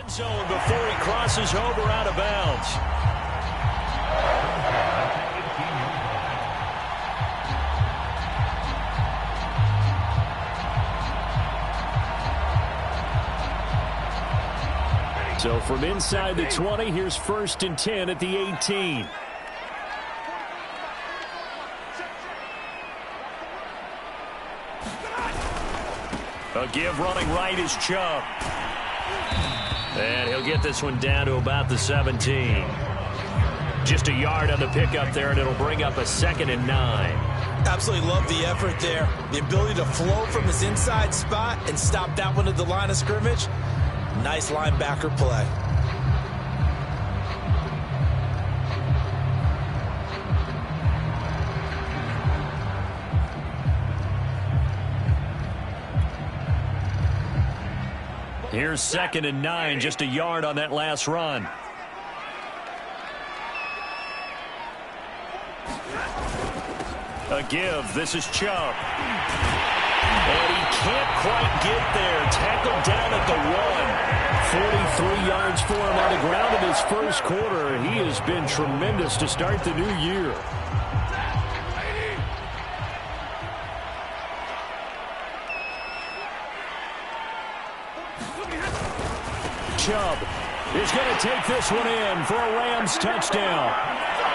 end zone before he crosses over out of bounds. So from inside the 20, here's 1st and 10 at the 18. A give running right is Chubb. And he'll get this one down to about the 17. Just a yard on the pickup there, and it'll bring up a 2nd and 9. Absolutely love the effort there. The ability to flow from his inside spot and stop that one at the line of scrimmage. Nice linebacker play. Here's 2nd and 9, just a yard on that last run. A give. This is Chubb. And he can't quite get there. Tackled down at the 1. 43 yards for him on the ground in his first quarter. He has been tremendous to start the new year. Chubb is going to take this one in for a Rams touchdown.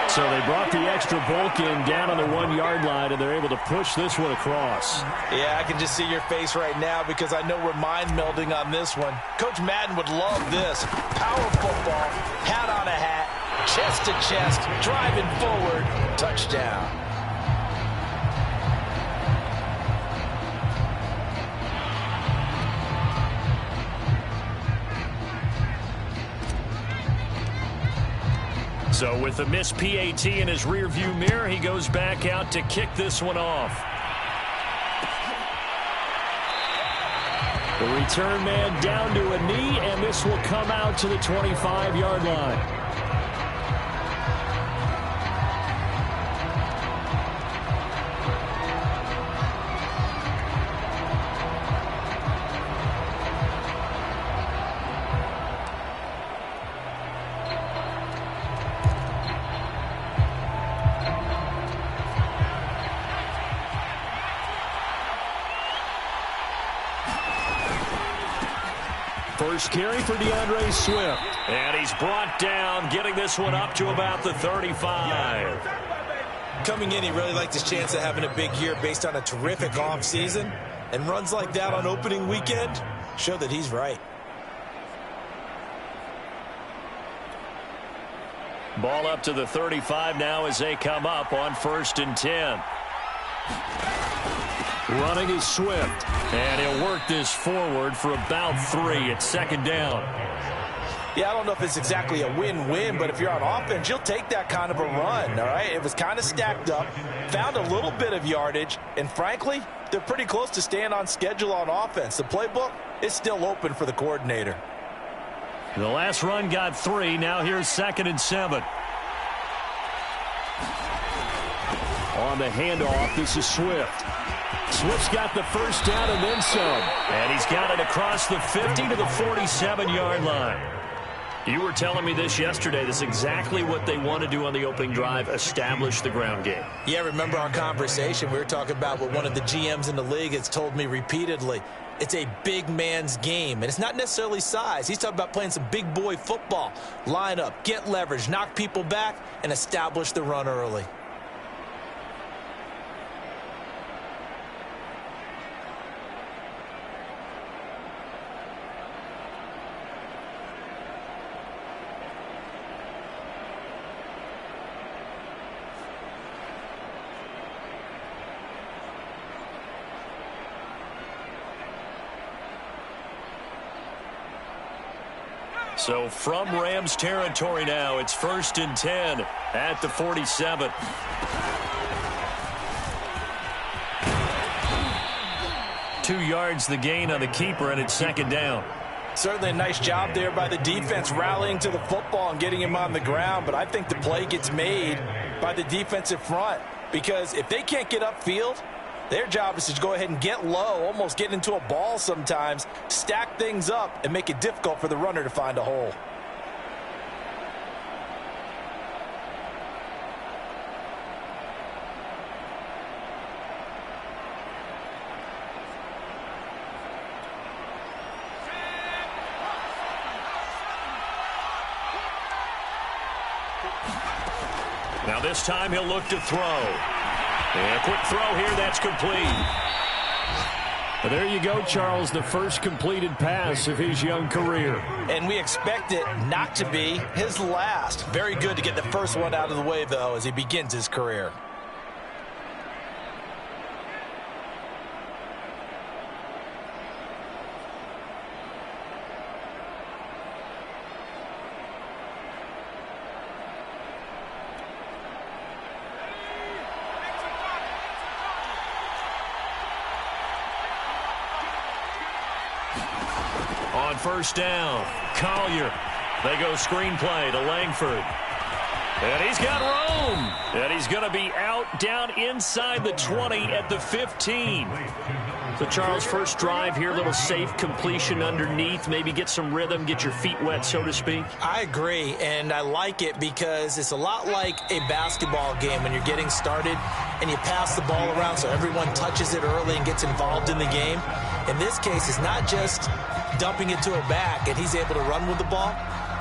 So they brought the extra bulk in down on the 1-yard line, and they're able to push this one across. Yeah, I can just see your face right now because I know we're mind melding on this one. Coach Madden would love this. Power football, hat on a hat, chest to chest, driving forward, touchdown. So with the missed PAT in his rearview mirror, he goes back out to kick this one off. The return man down to a knee, and this will come out to the 25-yard line. First carry for DeAndre Swift. And he's brought down, getting this one up to about the 35. Coming in, he really liked his chance of having a big year based on a terrific offseason. And runs like that on opening weekend show that he's right. Ball up to the 35 now as they come up on 1st and 10. Running is Swift, and he'll work this forward for about 3 at 2nd down. Yeah, I don't know if it's exactly a win-win, but if you're on offense, you'll take that kind of a run, all right? It was kind of stacked up, found a little bit of yardage, and frankly, they're pretty close to staying on schedule on offense. The playbook is still open for the coordinator. The last run got 3. Now here's 2nd and 7. On the handoff, this is Swift. Swift's got the first down and then some. And he's got it across the 50 to the 47-yard line. You were telling me this yesterday. This is exactly what they want to do on the opening drive, establish the ground game. Yeah, remember our conversation? We were talking about what one of the GMs in the league has told me repeatedly. It's a big man's game, and it's not necessarily size. He's talking about playing some big boy football. Line up, get leverage, knock people back, and establish the run early. So from Rams territory now, it's 1st and 10 at the 47. Two yards the gain on the keeper, and it's 2nd down. Certainly a nice job there by the defense rallying to the football and getting him on the ground, but I think the play gets made by the defensive front because if they can't get upfield, Their job is to go ahead and get low, almost get into a ball sometimes, stack things up, and make it difficult for the runner to find a hole. Now this time he'll look to throw. And a quick throw here, that's complete. Well, there you go, Charles, the first completed pass of his young career. And we expect it not to be his last. Very good to get the first one out of the way, though, as he begins his career. On first down, Collier. They go screenplay to Langford. And he's got room. And he's going to be out down inside the 20 at the 15. So, Charles, first drive here, little safe completion underneath. Maybe get some rhythm, get your feet wet, so to speak. I agree, and I like it because it's a lot like a basketball game when you're getting started and you pass the ball around so everyone touches it early and gets involved in the game. In this case, it's not just dumping it to a back and he's able to run with the ball,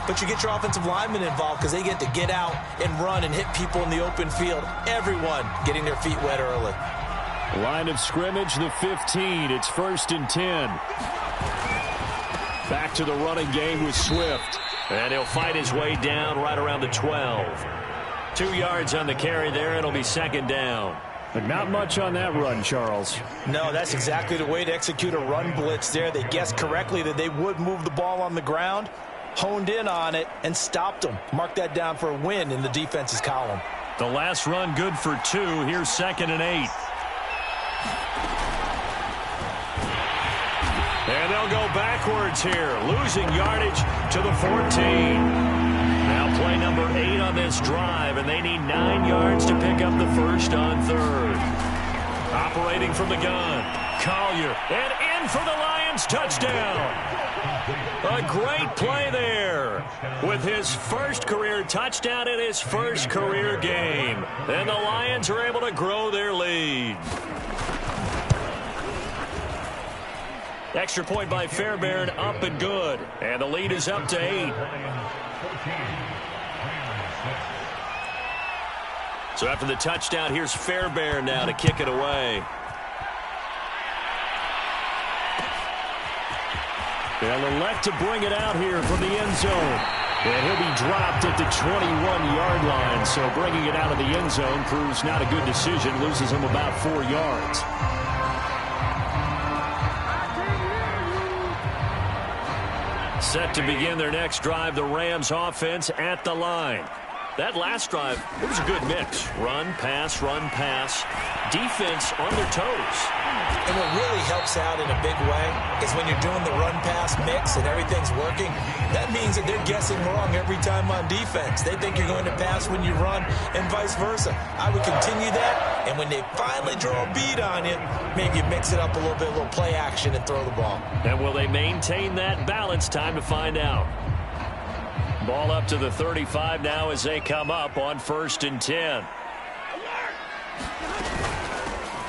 but you get your offensive linemen involved because they get to get out and run and hit people in the open field. Everyone getting their feet wet early. Line of scrimmage, the 15. It's 1st and 10. Back to the running game with Swift. And he'll fight his way down right around the 12. 2 yards on the carry there. It'll be 2nd down. But not much on that run, Charles. No, that's exactly the way to execute a run blitz there. They guessed correctly that they would move the ball on the ground, honed in on it, and stopped them. Mark that down for a win in the defense's column. The last run good for 2. Here's 2nd and 8. And they'll go backwards here, losing yardage to the 14. Now play number 8 on this drive, and they need 9 yards to pick up the first on 3rd. Operating from the gun, Collier, and in for the Lions touchdown. A great play there with his first career touchdown in his first career game. And the Lions are able to grow their lead. Extra point by Fairbairn, up and good. And the lead is up to 8. So after the touchdown, here's Fairbairn now to kick it away. They'll elect to bring it out here from the end zone. And he'll be dropped at the 21-yard line. So bringing it out of the end zone proves not a good decision. Loses him about 4 yards. Set to begin their next drive, the Rams offense at the line. That last drive, it was a good mix. Run, pass, defense on their toes. And what really helps out in a big way is when you're doing the run-pass mix and everything's working, that means that they're guessing wrong every time on defense. They think you're going to pass when you run and vice versa. I would continue that, and when they finally draw a beat on you, maybe you mix it up a little bit, a little play action and throw the ball. And will they maintain that balance? Time to find out. Ball up to the 35 now as they come up on 1st and 10.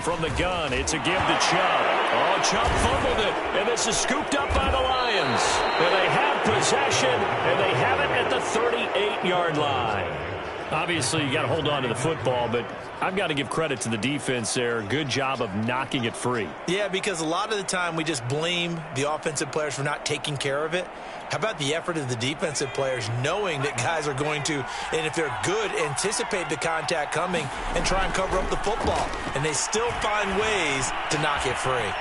From the gun, it's a give to Chubb. Oh, Chubb fumbled it, and this is scooped up by the Lions. And they have possession, and they have it at the 38-yard line. Obviously, you got to hold on to the football, but I've got to give credit to the defense there. Good job of knocking it free. Yeah, because a lot of the time we just blame the offensive players for not taking care of it. How about the effort of the defensive players knowing that guys are going to, and if they're good, anticipate the contact coming and try and cover up the football. And they still find ways to knock it free.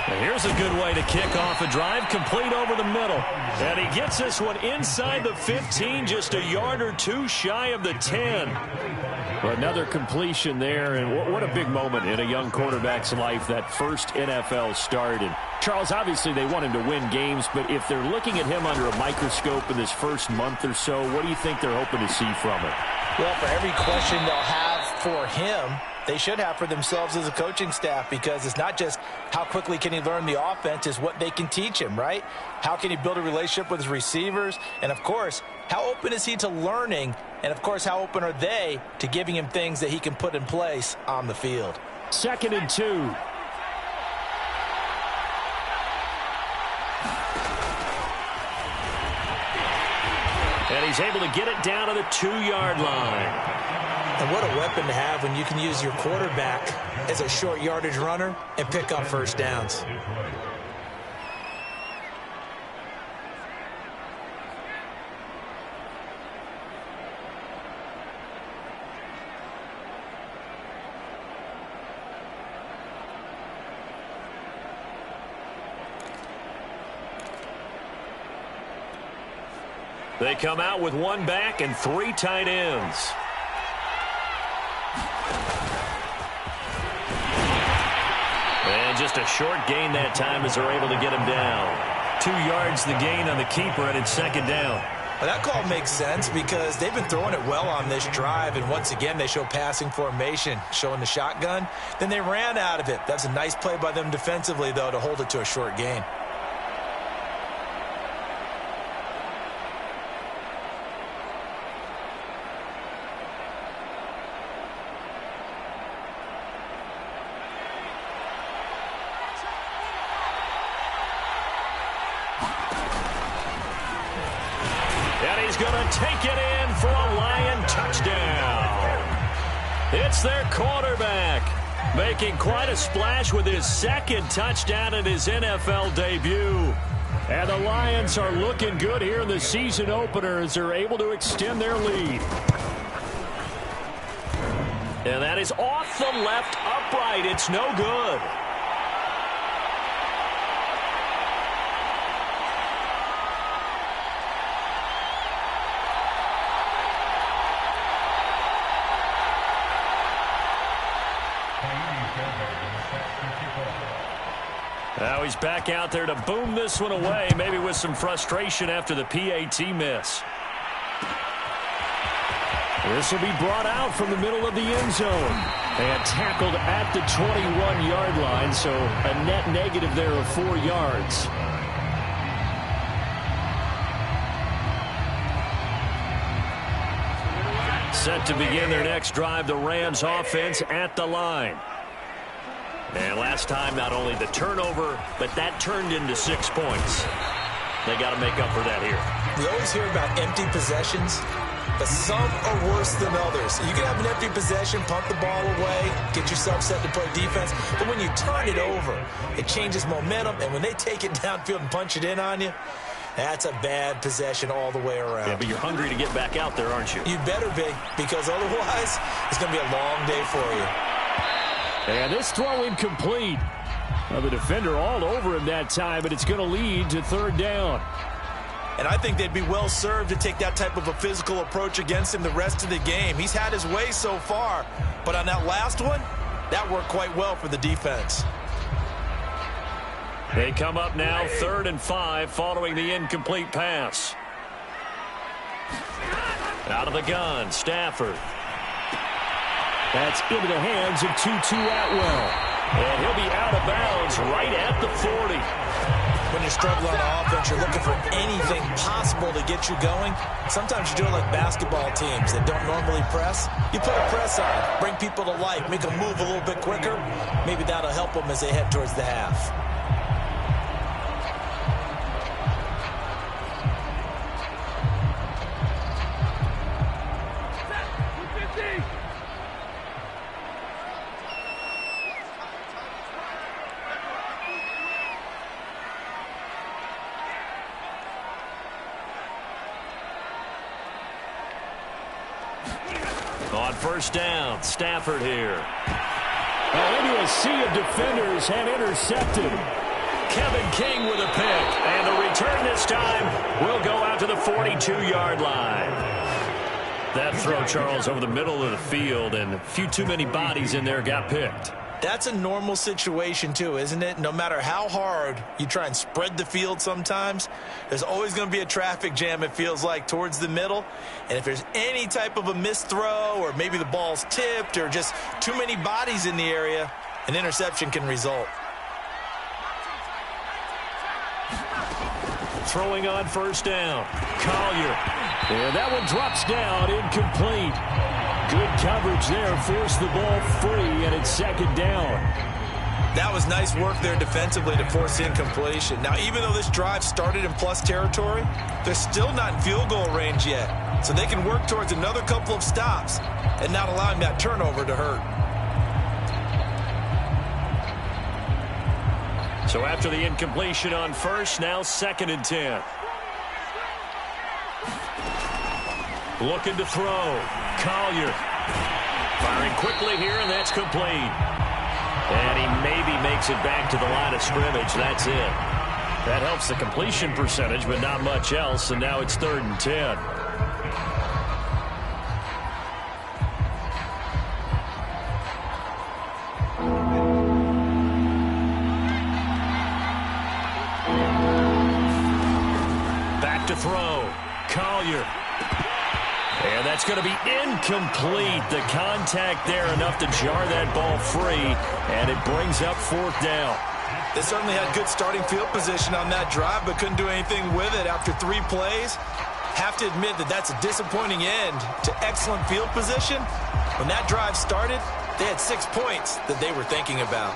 And here's a good way to kick off a drive, complete over the middle. And he gets this one inside the 15, just a yard or two shy of the 10. Another completion there, and what a big moment in a young quarterback's life, that first NFL start. And Charles, obviously they want him to win games, but if they're looking at him under a microscope in this first month or so, what do you think they're hoping to see from it? Well, for every question they'll have for him, they should have for themselves as a coaching staff, because it's not just how quickly can he learn the offense, it's what they can teach him, right? How can he build a relationship with his receivers? And, of course, how open is he to learning? And, of course, how open are they to giving him things that he can put in place on the field? 2nd and 2. And he's able to get it down to the 2-yard line. And what a weapon to have when you can use your quarterback as a short yardage runner and pick up first downs. They come out with 1 back and 3 tight ends. And just a short gain that time as they're able to get him down. 2 yards the gain on the keeper, and it's 2nd down. Well, that call makes sense because they've been throwing it well on this drive, and once again they show passing formation, showing the shotgun. Then they ran out of it. That's a nice play by them defensively, though, to hold it to a short gain. Take it in for a Lion touchdown. It's their quarterback making quite a splash with his 2nd touchdown in his NFL debut. And the Lions are looking good here in the season opener as they're able to extend their lead. And that is off the left upright. It's no good. Now he's back out there to boom this one away, maybe with some frustration after the PAT miss. This will be brought out from the middle of the end zone and tackled at the 21-yard line, so a net negative there of 4 yards. Set to begin their next drive, the Rams offense at the line. And last time, not only the turnover, but that turned into 6 points. They got to make up for that here. We always hear about empty possessions, but some are worse than others. You can have an empty possession, pump the ball away, get yourself set to play defense, but when you turn it over, it changes momentum, and when they take it downfield and punch it in on you, that's a bad possession all the way around. Yeah, but you're hungry to get back out there, aren't you? You better be, because otherwise, it's going to be a long day for you. And this throw incomplete. Well, the defender all over him that time, but it's going to lead to 3rd down. And I think they'd be well served to take that type of a physical approach against him the rest of the game. He's had his way so far, but on that last one, that worked quite well for the defense. They come up now 3rd and 5 following the incomplete pass. Out of the gun, Stafford. That's into the hands of Tutu Atwell. And he'll be out of bounds right at the 40. When you're struggling on offense, you're looking for anything possible to get you going. Sometimes you do it like basketball teams that don't normally press. You put a press on, bring people to life, make them move a little bit quicker. Maybe that'll help them as they head towards the half. On 1st down, Stafford here. Into a sea of defenders and intercepted. Kevin King with a pick. And the return this time will go out to the 42-yard line. That throw, Charles, over the middle of the field, and a few too many bodies in there got picked. That's a normal situation too, isn't it? No matter how hard you try and spread the field sometimes, there's always going to be a traffic jam, it feels like, towards the middle. And if there's any type of a missed throw or maybe the ball's tipped or just too many bodies in the area, an interception can result. Throwing on first down. Collier. And that one drops down, incomplete. Good coverage there, forced the ball free, and it's second down. That was nice work there defensively to force incompletion. Now, even though this drive started in plus territory, they're still not in field goal range yet. So they can work towards another couple of stops and not allowing that turnover to hurt. So after the incompletion on first, now 2nd and 10. Looking to throw. Collier. Firing quickly here, and that's complete. And he maybe makes it back to the line of scrimmage. That's it. That helps the completion percentage, but not much else, and now it's 3rd and 10. Back to throw. Collier. And that's going to be incomplete. The contact there enough to jar that ball free, and it brings up 4th down. They certainly had good starting field position on that drive, but couldn't do anything with it after 3 plays. Have to admit that that's a disappointing end to excellent field position. When that drive started, they had 6 points that they were thinking about.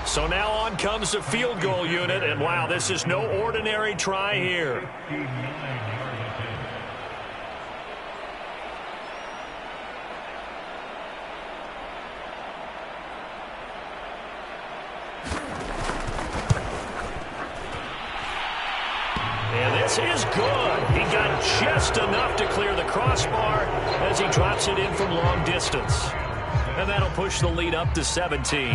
So now on comes the field goal unit, and wow, this is no ordinary try here. And this is good. He got just enough to clear the crossbar as he drops it in from long distance. And that'll push the lead up to 17.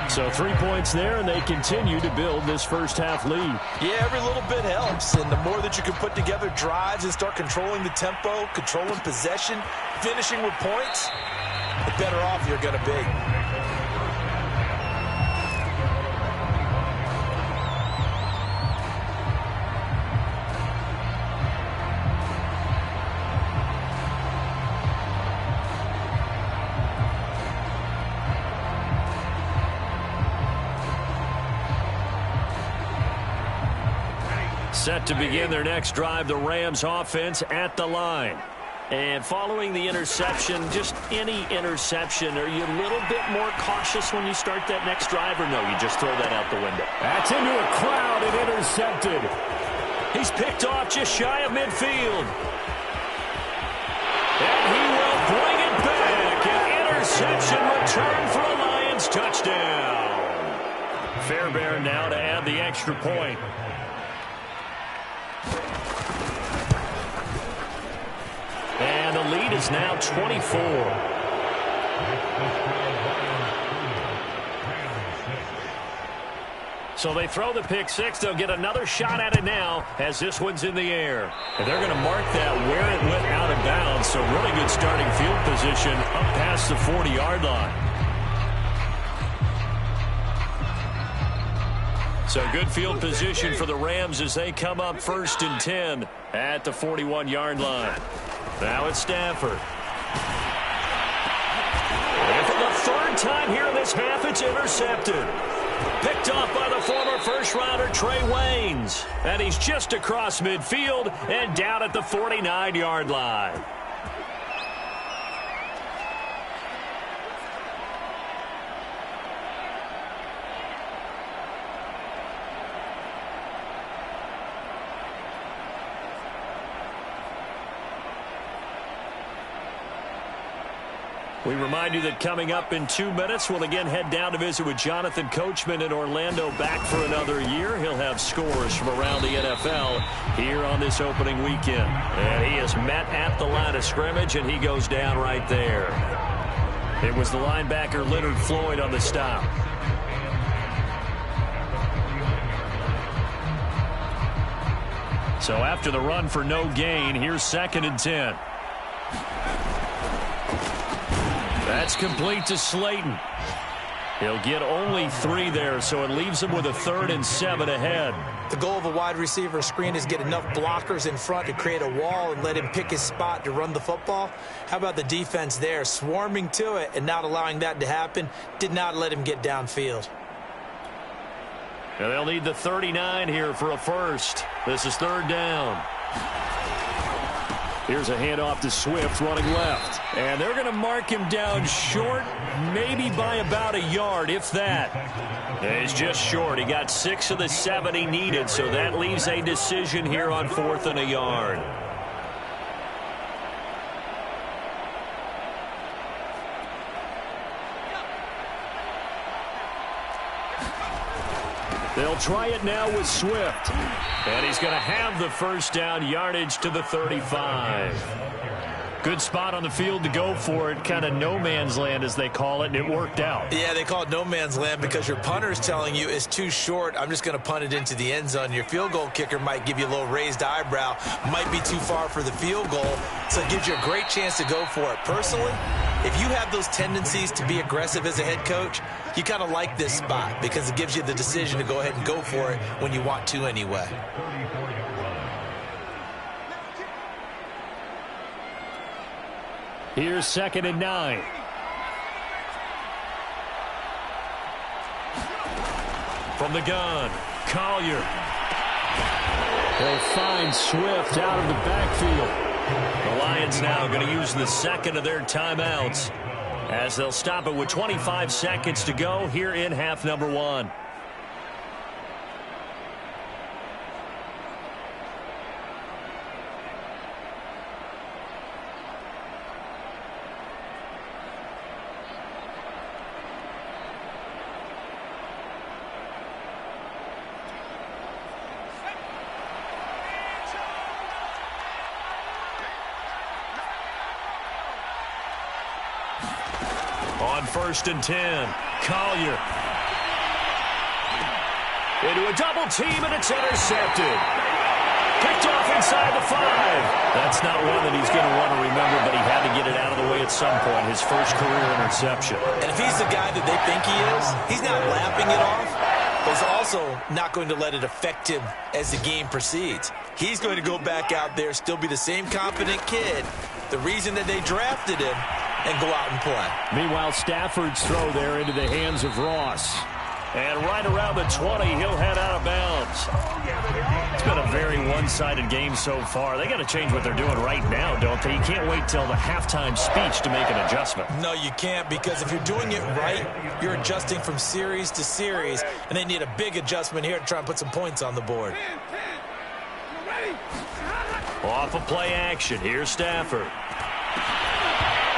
So 3 points there, and they continue to build this first half lead. Yeah, every little bit helps, and the more that you can put together drives and start controlling the tempo, controlling possession, finishing with points, the better off you're going to be. Set to begin their next drive, the Rams offense at the line. And following the interception, just any interception, are you a little bit more cautious when you start that next drive, or no, you just throw that out the window? That's into a crowd and intercepted. He's picked off just shy of midfield. And he will bring it back. An interception return for a Lions touchdown. Fairbairn now to add the extra point. And the lead is now 24. So they throw the pick six. They'll get another shot at it now as this one's in the air. And they're going to mark that where it went out of bounds. So really good starting field position up past the 40-yard line. So good field position for the Rams as they come up 1st and 10 at the 41-yard line. Now it's Stafford. And for the 3rd time here in this half, it's intercepted. Picked off by the former first-rounder Trey Waynes. And he's just across midfield and down at the 49-yard line. We remind you that coming up in 2 minutes, we'll again head down to visit with Jonathan Coachman in Orlando, back for another year. He'll have scores from around the NFL here on this opening weekend. And he is met at the line of scrimmage, and he goes down right there. It was the linebacker Leonard Floyd on the stop. So after the run for no gain, here's 2nd and 10. That's complete to Slayton. He'll get only 3 there, so it leaves him with a 3rd and 7 ahead. The goal of a wide receiver screen is get enough blockers in front to create a wall and let him pick his spot to run the football. How about the defense there, swarming to it and not allowing that to happen? Did not let him get downfield. And they'll need the 39 here for a first. This is 3rd down. Here's a handoff to Swift running left. And they're going to mark him down short, maybe by about a yard, if that. And he's just short. He got 6 of the 7 he needed, so that leaves a decision here on 4th and a yard. They'll try it now with Swift. And he's going to have the first down, yardage to the 35. Good spot on the field to go for it. Kind of no man's land, as they call it, and it worked out. Yeah, they call it no man's land because your punter's telling you it's too short. I'm just going to punt it into the end zone. Your field goal kicker might give you a little raised eyebrow. Might be too far for the field goal, so it gives you a great chance to go for it. Personally, if you have those tendencies to be aggressive as a head coach, you kind of like this spot because it gives you the decision to go ahead and go for it when you want to anyway. Here's 2nd and 9. From the gun, Collier. They'll find Swift out of the backfield. The Lions now going to use the 2nd of their timeouts as they'll stop it with 25 seconds to go here in half number 1. On 1st and 10, Collier. Into a double team, and it's intercepted. Picked off inside the 5. That's not one that he's going to want to remember, but he had to get it out of the way at some point. His first career interception. And if he's the guy that they think he is, he's not lapping it off, but he's also not going to let it affect him as the game proceeds. He's going to go back out there, still be the same confident kid, the reason that they drafted him, and go out and play. Meanwhile, Stafford's throw there into the hands of Ross. And right around the 20, he'll head out of bounds. It's been a very one-sided game so far. They got to change what they're doing right now, don't they? You can't wait till the halftime speech to make an adjustment. No, you can't, because if you're doing it right, you're adjusting from series to series, and they need a big adjustment here to try and put some points on the board. Off of play action, here's Stafford.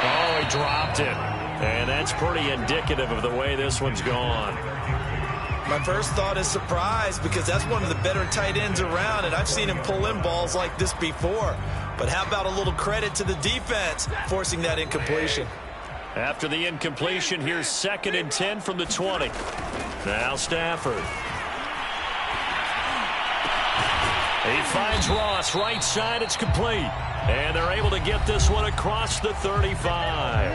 Oh, he dropped it. And that's pretty indicative of the way this one's gone. My first thought is surprise, because that's one of the better tight ends around, and I've seen him pull in balls like this before. But how about a little credit to the defense forcing that incompletion? After the incompletion, here's 2nd and 10 from the 20. Now Stafford. He finds Ross right side. It's complete. And they're able to get this one across the 35.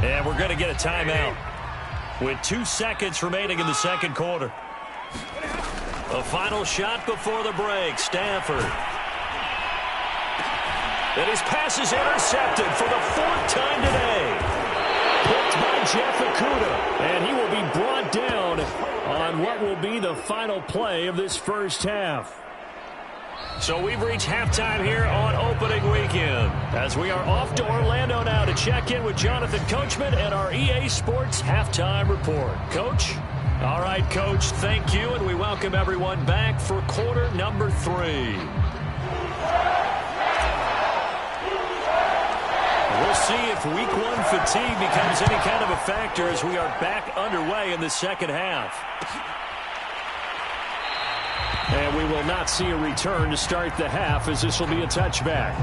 And we're going to get a timeout with 2 seconds remaining in the second quarter. A final shot before the break. Stafford. And his pass is intercepted for the 4th time today. Picked by Jeff Okudah. And he will be brought down on what will be the final play of this first half. So we've reached halftime here on opening weekend as we are off to Orlando now to check in with Jonathan Coachman and our EA Sports halftime report. Coach? All right, Coach, thank you, and we welcome everyone back for quarter number 3. We'll see if week 1 fatigue becomes any kind of a factor as we are back underway in the second half. And we will not see a return to start the half, as this will be a touchback.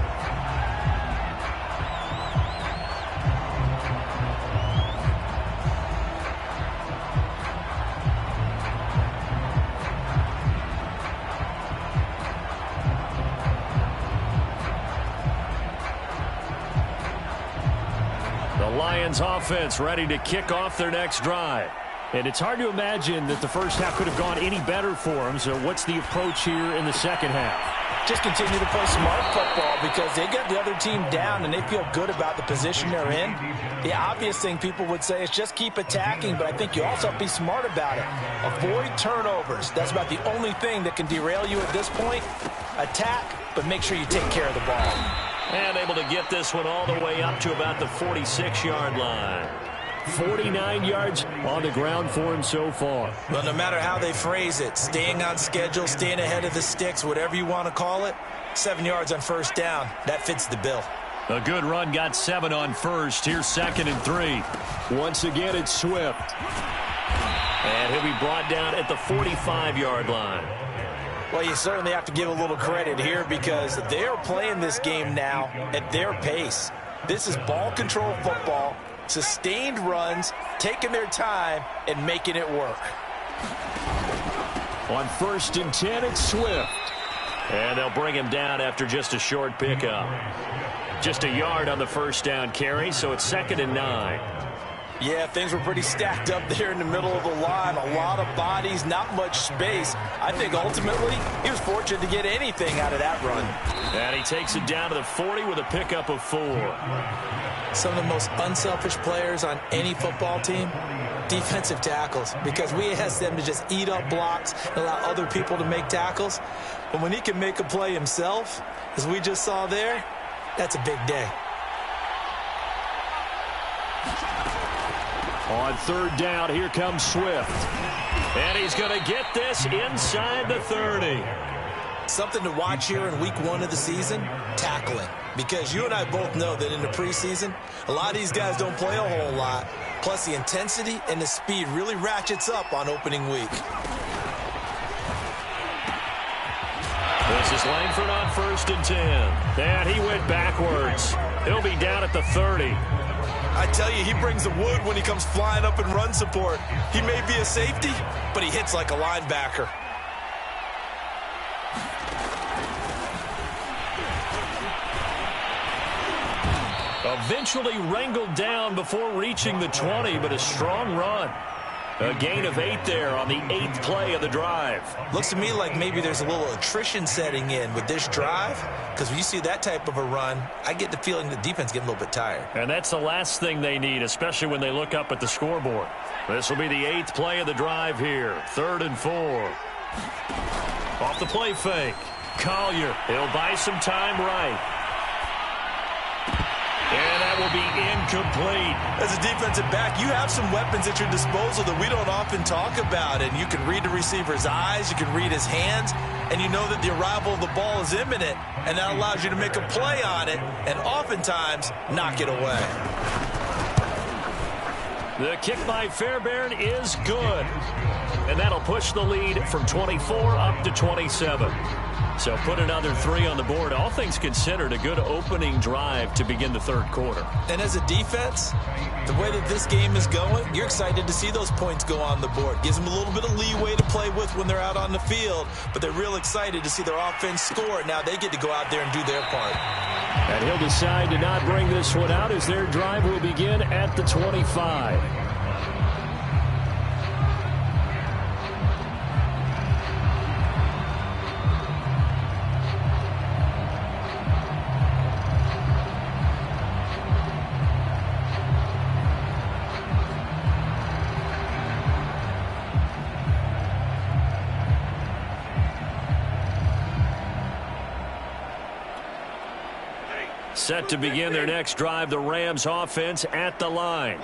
Rams offense ready to kick off their next drive. And it's hard to imagine that the first half could have gone any better for them. So what's the approach here in the second half? Just continue to play smart football because they get the other team down and they feel good about the position they're in. The obvious thing people would say is just keep attacking, but I think you also have to be smart about it. Avoid turnovers. That's about the only thing that can derail you at this point. Attack, but make sure you take care of the ball. And able to get this one all the way up to about the 46-yard line. 49 yards on the ground for him so far. Well, no matter how they phrase it, staying on schedule, staying ahead of the sticks, whatever you want to call it, 7 yards on first down, that fits the bill. A good run got 7 on first. Here's 2nd and 3. Once again, it's Swift. And he'll be brought down at the 45-yard line. Well, you certainly have to give a little credit here because they are playing this game now at their pace. This is ball control football. Sustained runs, taking their time, and making it work. On 1st and 10, it's Swift. And they'll bring him down after just a short pickup. Just a yard on the first down carry, so it's 2nd and 9. Yeah, things were pretty stacked up there in the middle of the line. A lot of bodies, not much space. I think ultimately he was fortunate to get anything out of that run. And he takes it down to the 40 with a pickup of 4. Some of the most unselfish players on any football team, defensive tackles, because we ask them to just eat up blocks and allow other people to make tackles. But when he can make a play himself, as we just saw there, that's a big day. On 3rd down, here comes Swift. And he's going to get this inside the 30. Something to watch here in week 1 of the season, tackling. Because you and I both know that in the preseason, a lot of these guys don't play a whole lot. Plus, the intensity and the speed really ratchets up on opening week. This is Langford on 1st and 10. And he went backwards. He'll be down at the 30. I tell you, he brings the wood when he comes flying up in run support. He may be a safety, but he hits like a linebacker. Eventually wrangled down before reaching the 20, but a strong run. A gain of 8 there on the 8th play of the drive. Looks to me like maybe there's a little attrition setting in with this drive, because when you see that type of a run, I get the feeling the defense getting a little bit tired. And that's the last thing they need, especially when they look up at the scoreboard. This will be the 8th play of the drive here. 3rd and 4. Off the play fake. Collier, he'll buy some time right. And that will be incomplete. As a defensive back, you have some weapons at your disposal that we don't often talk about. And you can read the receiver's eyes, you can read his hands, and you know that the arrival of the ball is imminent. And that allows you to make a play on it and oftentimes knock it away. The kick by Fairbairn is good. And that'll push the lead from 24 up to 27. So put another 3 on the board. All things considered, a good opening drive to begin the 3rd quarter. And as a defense, the way that this game is going, you're excited to see those points go on the board. Gives them a little bit of leeway to play with when they're out on the field, but they're real excited to see their offense score. Now they get to go out there and do their part. And he'll decide to not bring this one out as their drive will begin at the 25. Set to begin their next drive, the Rams offense at the line.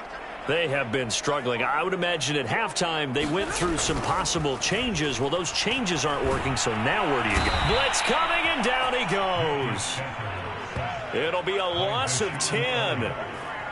They have been struggling. I would imagine at halftime they went through some possible changes. Well, those changes aren't working, so now where do you go? Blitz coming, and down he goes. It'll be a loss of 10,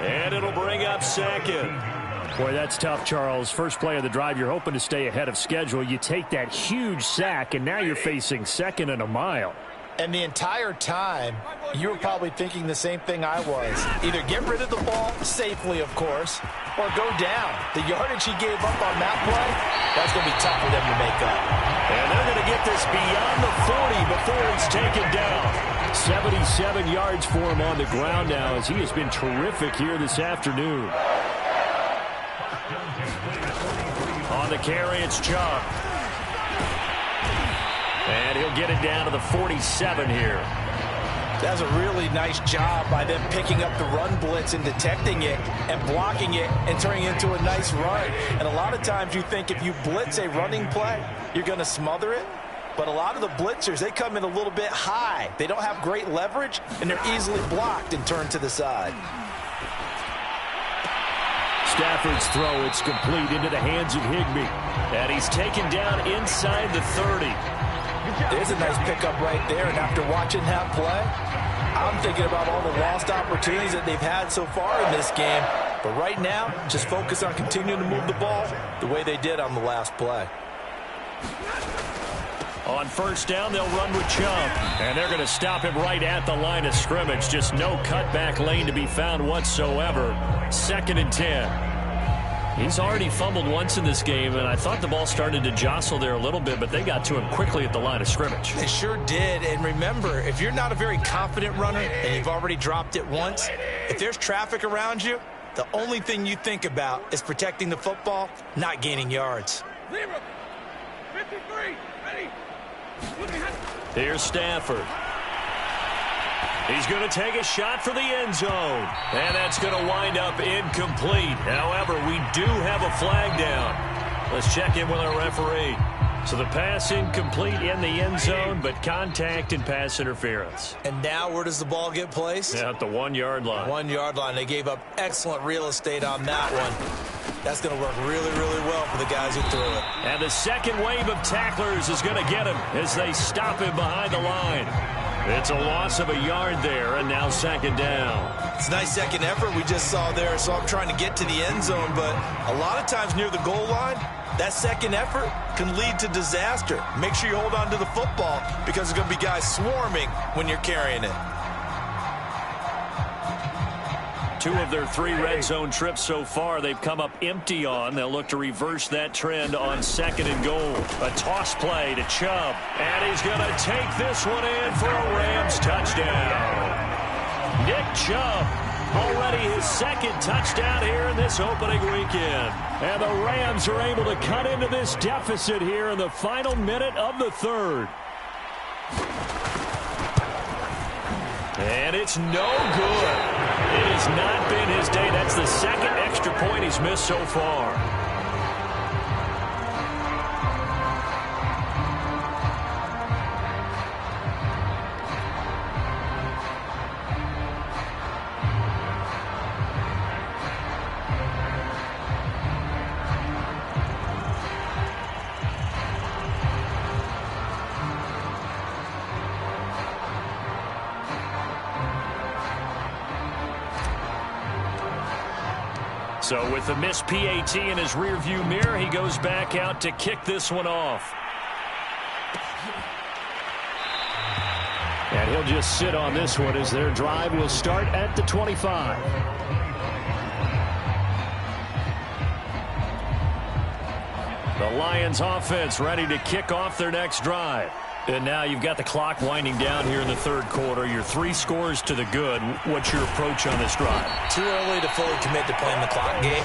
and it'll bring up 2nd. Boy, that's tough, Charles. First play of the drive, you're hoping to stay ahead of schedule. You take that huge sack, and now you're facing 2nd and a mile. And the entire time, you were probably thinking the same thing I was. Either get rid of the ball, safely, of course, or go down. The yardage he gave up on that play, that's going to be tough for them to make up. And they're going to get this beyond the 40 before it's taken down. 77 yards for him on the ground now as he has been terrific here this afternoon. On the carry, it's Chubb. And he'll get it down to the 47 here. That's a really nice job by them picking up the run blitz and detecting it and blocking it and turning it into a nice run. And a lot of times you think if you blitz a running play, you're going to smother it. But a lot of the blitzers, they come in a little bit high. They don't have great leverage, and they're easily blocked and turned to the side. Stafford's throw, it's complete into the hands of Higbee. And he's taken down inside the 30. There's a nice pickup right there, and after watching that play, I'm thinking about all the lost opportunities that they've had so far in this game. But right now, just focus on continuing to move the ball the way they did on the last play. On first down, they'll run with Chubb. And they're going to stop him right at the line of scrimmage. Just no cutback lane to be found whatsoever. 2nd and 10. He's already fumbled once in this game, and I thought the ball started to jostle there a little bit, but they got to him quickly at the line of scrimmage. They sure did. And remember, if you're not a very confident runner and you've already dropped it once, if there's traffic around you, the only thing you think about is protecting the football, not gaining yards. 53, ready. Here's Stafford. He's going to take a shot for the end zone. And that's going to wind up incomplete. However, we do have a flag down. Let's check in with our referee. So the pass incomplete in the end zone, but contact and pass interference. And now where does the ball get placed? At the 1 yard line. 1 yard line. They gave up excellent real estate on that one. That's going to work really, really well for the guys who threw it. And the second wave of tacklers is going to get him as they stop him behind the line. It's a loss of a yard there, and now 2nd down. It's a nice second effort we just saw there, so I'm trying to get to the end zone, but a lot of times near the goal line, that second effort can lead to disaster. Make sure you hold on to the football because there's going to be guys swarming when you're carrying it. 2 of their 3 red zone trips so far they've come up empty on. They'll look to reverse that trend on 2nd and goal. A toss play to Chubb. And he's going to take this one in for a Rams touchdown. Nick Chubb, already his 2nd touchdown here in this opening weekend. And the Rams are able to cut into this deficit here in the final minute of the 3rd. And it's no good. It has not been his day. That's the 2nd extra point he's missed so far. So with the missed PAT in his rearview mirror, he goes back out to kick this one off. And he'll just sit on this one as their drive will start at the 25. The Lions offense ready to kick off their next drive. And now you've got the clock winding down here in the 3rd quarter. You're 3 scores to the good. What's your approach on this drive? Too early to fully commit to playing the clock game.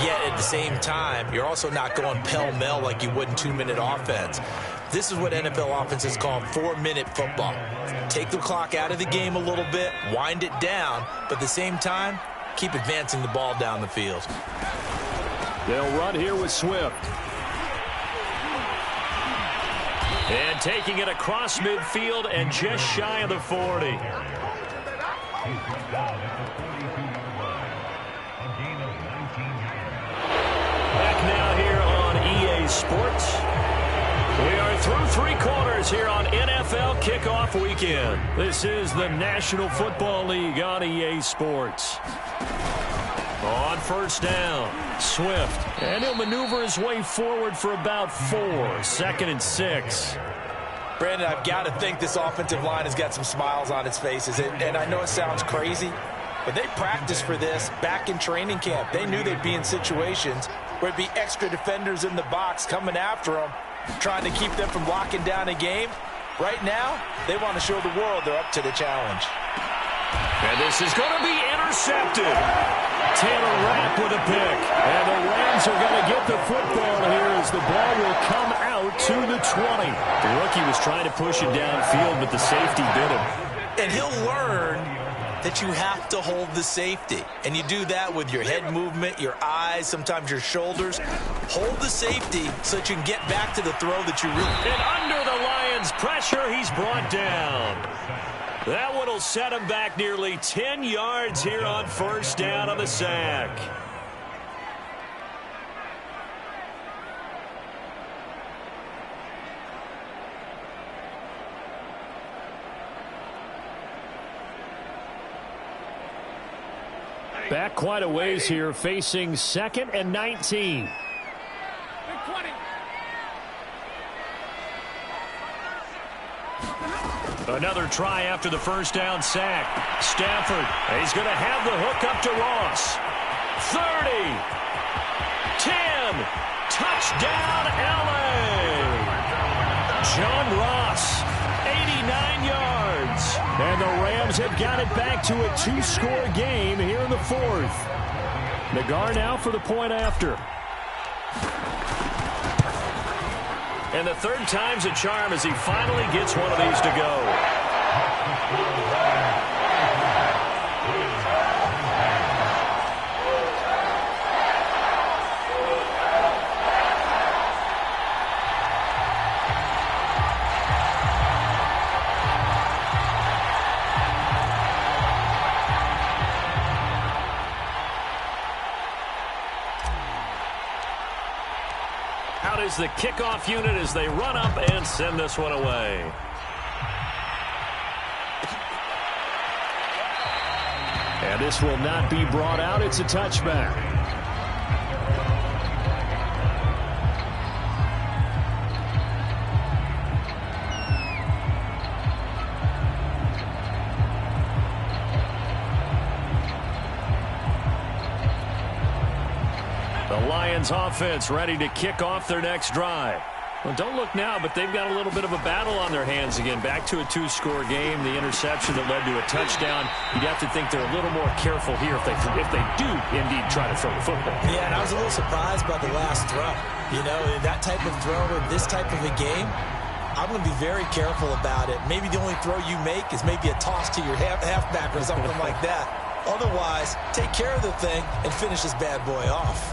Yet at the same time, you're also not going pell-mell like you would in 2-minute offense. This is what NFL offenses call 4-minute football. Take the clock out of the game a little bit, wind it down, but at the same time, keep advancing the ball down the field. They'll run here with Swift. And taking it across midfield and just shy of the 40. Back now here on EA Sports. We are through 3 quarters here on NFL Kickoff Weekend. This is the National Football League on EA Sports. On first down, Swift. And he'll maneuver his way forward for about 4. 2nd and 6. Brandon, I've got to think this offensive line has got some smiles on its faces. And I know it sounds crazy, but they practiced for this back in training camp. They knew they'd be in situations where it'd be extra defenders in the box coming after them, trying to keep them from locking down a game. Right now, they want to show the world they're up to the challenge. And this is going to be intercepted. Taylor Rapp with a pick. And the Rams are going to get the football here as the ball will come out to the 20. The rookie was trying to push it downfield, but the safety bit him. And he'll learn that you have to hold the safety. And you do that with your head movement, your eyes, sometimes your shoulders. Hold the safety so that you can get back to the throw that you really... And under the Lions' pressure, he's brought down. That one will set him back nearly 10 yards here on first down on the sack. Back quite a ways here, facing 2nd and 19. Another try after the first down sack. Stafford, he's going to have the hook up to Ross. 30. 10. Touchdown, L.A. John Ross, 89 yards. And the Rams have got it back to a 2-score game here in the 4th. Nagar now for the point after. And the third time's a charm as he finally gets one of these to go. Out is the kickoff unit as they run up and send this one away. And this will not be brought out. It's a touchback. Lions offense ready to kick off their next drive. Well, don't look now, but they've got a little bit of a battle on their hands again. Back to a 2-score game. The interception that led to a touchdown. You'd have to think they're a little more careful here if they do indeed try to throw the football. Yeah, and I was a little surprised by the last throw. You know, that type of throw in this type of a game, I'm going to be very careful about it. Maybe the only throw you make is maybe a toss to your halfback or something like that. Otherwise, take care of the thing and finish this bad boy off.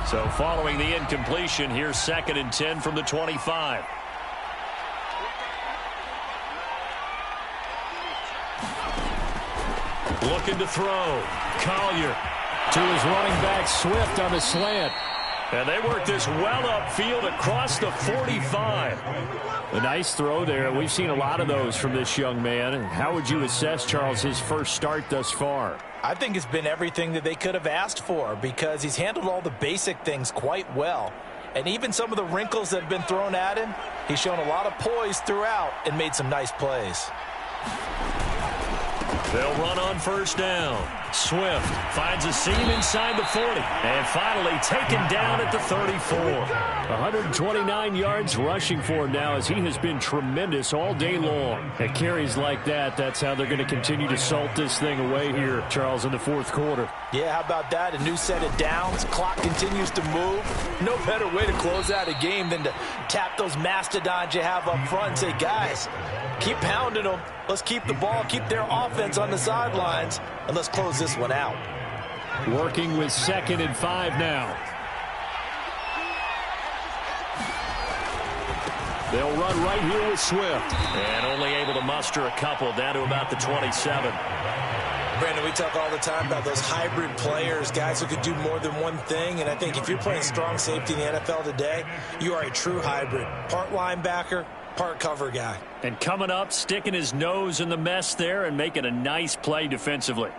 So following the incompletion, here's 2nd and 10 from the 25. Looking to throw. Collier to his running back Swift on the slant. And they work this well upfield across the 45. A nice throw there. We've seen a lot of those from this young man. How would you assess, Charles, his first start thus far? I think it's been everything that they could have asked for because he's handled all the basic things quite well. And even some of the wrinkles that have been thrown at him, he's shown a lot of poise throughout and made some nice plays. They'll run on first down. Swift finds a seam inside the 40. And finally taken down at the 34. 129 yards rushing for him now as he has been tremendous all day long. At carries like that, that's how they're going to continue to salt this thing away here, Charles, in the 4th quarter. Yeah, how about that? A new set of downs. Clock continues to move. No better way to close out a game than to tap those mastodons you have up front and say, guys, keep pounding them. Let's keep the ball, keep their offense on the sidelines, and let's close this one out. Working with 2nd and 5 now. They'll run right here with Swift. And only able to muster a couple down to about the 27. Brandon, we talk all the time about those hybrid players, guys who could do more than one thing. And I think if you're playing strong safety in the NFL today, you are a true hybrid. Part linebacker, part cover guy. And coming up, sticking his nose in the mess there and making a nice play defensively.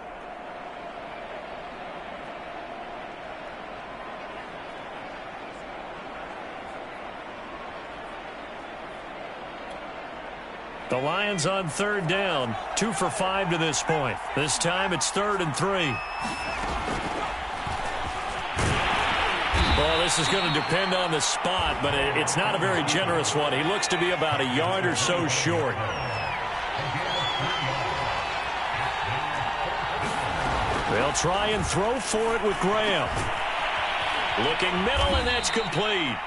The Lions on third down, 2 for 5 to this point. This time it's 3rd and 3. Well, this is going to depend on the spot, but it's not a very generous one. He looks to be about a yard or so short. They'll try and throw for it with Graham. Looking middle, and that's complete.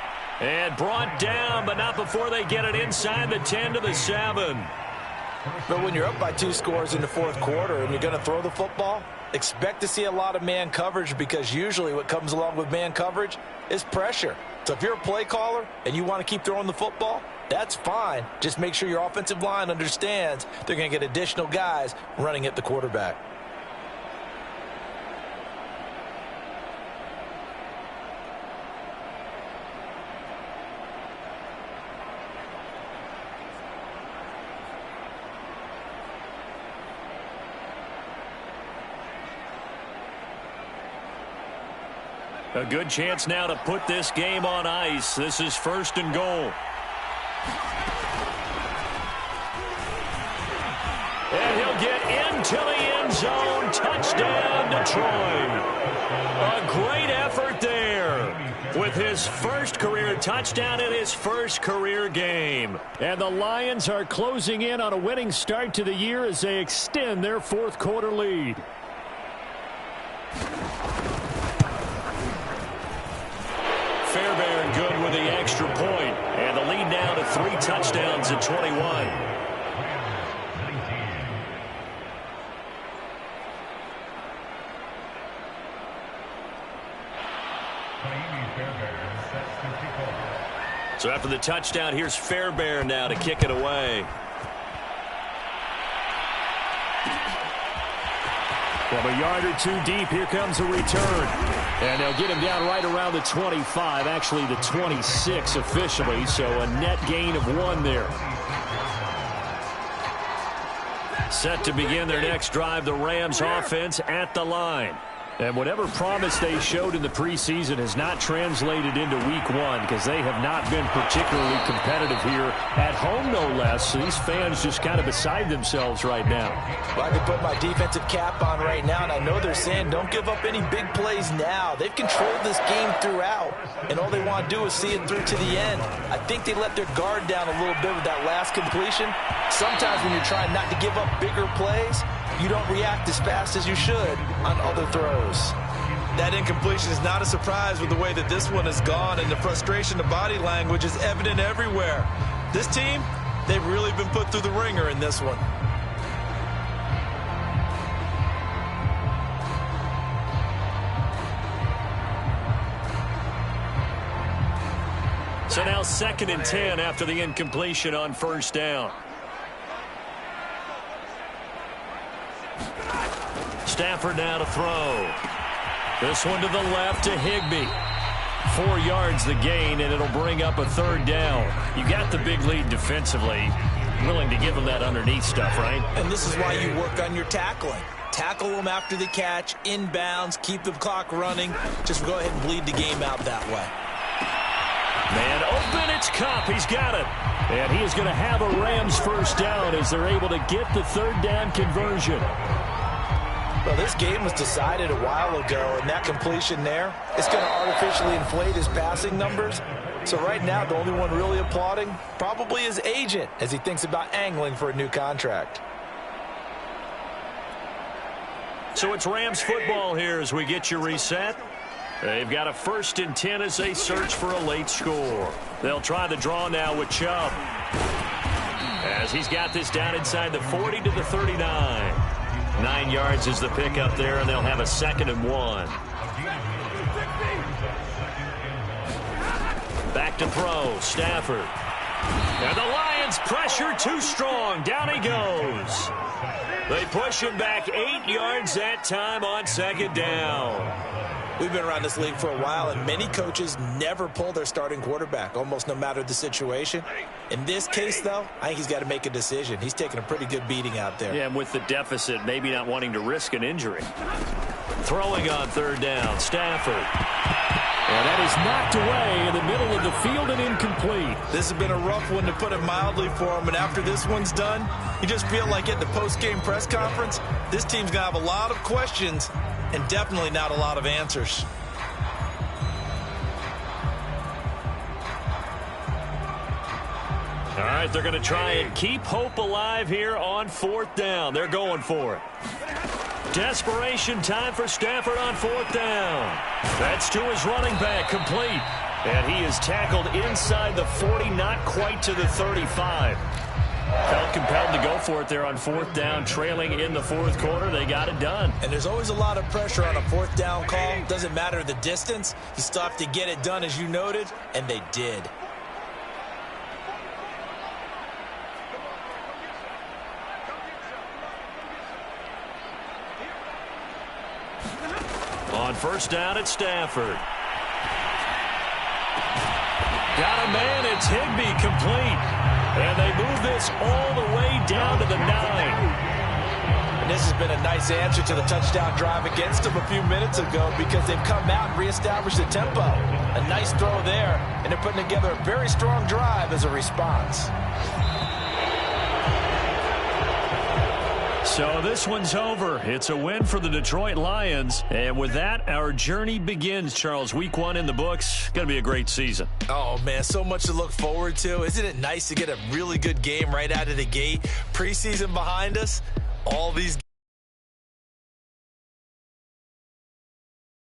And brought down, but not before they get it inside the 10 to the 7. But when you're up by 2 scores in the 4th quarter and you're going to throw the football, expect to see a lot of man coverage, because usually what comes along with man coverage is pressure. So if you're a play caller and you want to keep throwing the football, that's fine. Just make sure your offensive line understands they're going to get additional guys running at the quarterback. A good chance now to put this game on ice. This is 1st and goal. And he'll get into the end zone. Touchdown, Detroit. A great effort there with his first career touchdown in his first career game. And the Lions are closing in on a winning start to the year as they extend their 4th quarter lead. Fairbairn good with the extra point. And the lead now to 3 touchdowns at 21. So after the touchdown, here's Fairbairn now to kick it away. From a yard or 2 deep, here comes a return. And they'll get him down right around the 25, actually the 26 officially, so a net gain of 1 there. Set to begin their next drive, the Rams offense at the line. And whatever promise they showed in the preseason has not translated into week 1, because they have not been particularly competitive here at home, no less. So these fans just kind of beside themselves right now. Well, I can put my defensive cap on right now, and I know they're saying don't give up any big plays now. They've controlled this game throughout, and all they want to do is see it through to the end. I think they let their guard down a little bit with that last completion. Sometimes when you're trying not to give up bigger plays, you don't react as fast as you should on other throws. That incompletion is not a surprise with the way that this one has gone, and the frustration, the body language is evident everywhere. This team, they've really been put through the ringer in this one. So now 2nd and 10 after the incompletion on 1st down. Stafford now to throw. This one to the left to Higbee. 4 yards the gain, and it'll bring up a 3rd down. You got the big lead defensively. Willing to give them that underneath stuff, right? And this is why you work on your tackling. Tackle them after the catch, inbounds, keep the clock running. Just go ahead and bleed the game out that way. Man open, it's Kupp. He's got it. And he is going to have a Rams 1st down as they're able to get the 3rd down conversion. Well, this game was decided a while ago, and that completion there, it's going to artificially inflate his passing numbers. So right now, the only one really applauding probably his agent as he thinks about angling for a new contract. So it's Rams football here as we get you reset. They've got a 1st and 10 as they search for a late score. They'll try the draw now with Chubb, as he's got this down inside the 40 to the 39. 9 yards is the pickup there, and they'll have a 2nd and 1. Back to throw, Stafford. And the Lions pressure too strong. Down he goes. They push him back 8 yards that time on 2nd down. We've been around this league for a while, and many coaches never pull their starting quarterback, almost no matter the situation. In this case, though, I think he's got to make a decision. He's taking a pretty good beating out there. Yeah, and with the deficit, maybe not wanting to risk an injury. Throwing on 3rd down, Stafford. And that is knocked away in the middle of the field and incomplete. This has been a rough one, to put it mildly, for him. And after this one's done, you just feel like at the post-game press conference, this team's going to have a lot of questions and definitely not a lot of answers. All right, they're going to try and keep hope alive here on 4th down. They're going for it. Desperation time for Stafford on 4th down. That's to his running back, complete. And he is tackled inside the 40, not quite to the 35. Felt compelled to go for it there on 4th down, trailing in the 4th quarter. They got it done. And there's always a lot of pressure on a 4th down call. Doesn't matter the distance. You still have to get it done, as you noted, and they did. On 1st down at Stafford. Got a man, it's Higbee, complete. And they move this all the way down to the 9. And this has been a nice answer to the touchdown drive against them a few minutes ago, because they've come out and reestablished the tempo. A nice throw there, and they're putting together a very strong drive as a response. So this one's over. It's a win for the Detroit Lions. And with that, our journey begins, Charles. Week 1 in the books. Going to be a great season. Oh, man, so much to look forward to. Isn't it nice to get a really good game right out of the gate? Preseason behind us, all these